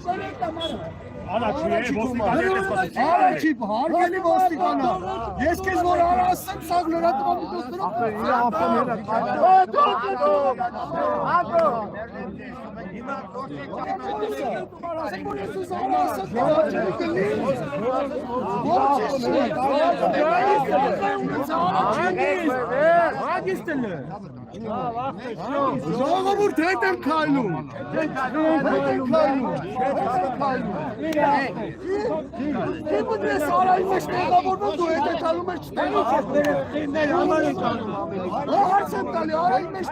Առաջի հարգելի ոստիկանա, ես քեզ որ արա ասեմ, սաղ Ժողովուրդ հետ եմ քայլում։ Դու ես արայի մեջ տեղավորվում, դու հետ քայլում ես հարց եմ տալի, արայի մեջ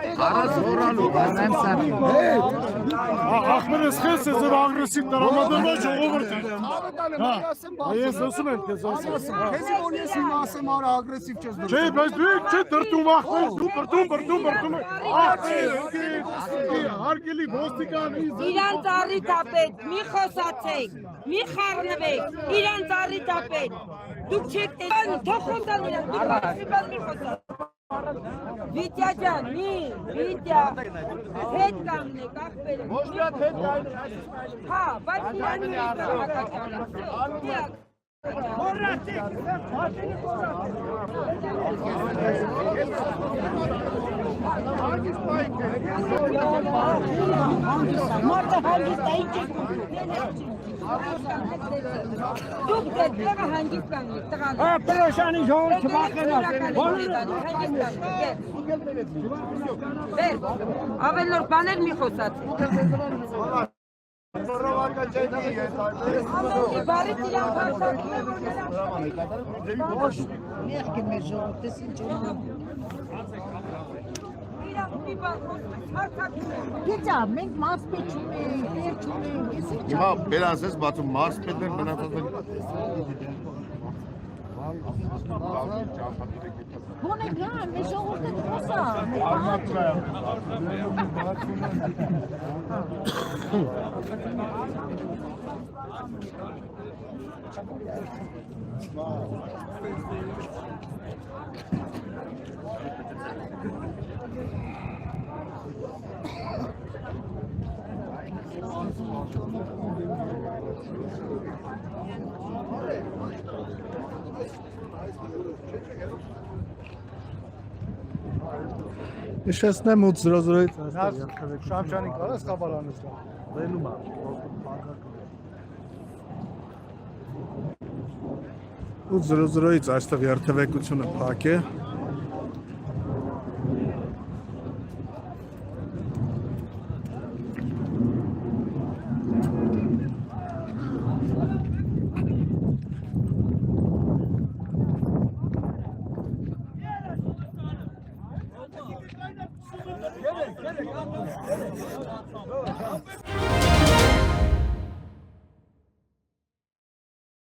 Ախմերս խես է զոր ագրեսիվ տրամադրում է ժողովուրդը։ Ես ասում եմ քեզ ասում։ Քեզի որ ես հիմա ասեմ արա ագրեսիվ չես դու։ Չէ, բայց դու չէ դրտում ախմեր, դու բրտում։ Հարգելի ոստիկան Իրանց առիթապետ, մի խոսացեք, մի խառնվեք, իրանց առիթապետ, դուք չեք տեսնում, թող խոսան իրանց, դուք մի խոսած։ Վիտյա ջան, Վիտյա, հետ կանգնեք, ախպերեք։ Ոչ միատ հետ կայնեք։ Հա, բայց իրան մի կրակակարակ։ Մարդը հանգիստ է, ինչ եք Դուք դեպները հանգիստ կանգնեք, տղաներ։ Պրոշանի ժողովուրդ չվախենաք։ Բեր, ավելորդ բաներ մի խոսած։ Բարի տիրան փարթակում է, որ նրանց Մեղք է մեր ժողովուրդս ինչ ունեմ։ իրանք մի բան խոսում են, փարթակում են։ Գիտա, մենք մարսպետ չունենք, տեր չունենք, ես ինչ Հիմա բերասես բացում մարսպետներ մնացած են Գոնե գան, մեր ժողովուրդը խոսա, Իշեսնեմ 8:00-ից Շամչանի կարաս խաբարանից լելում է 8:00-ից այստեղ երթևեկությունը փակ է Get it.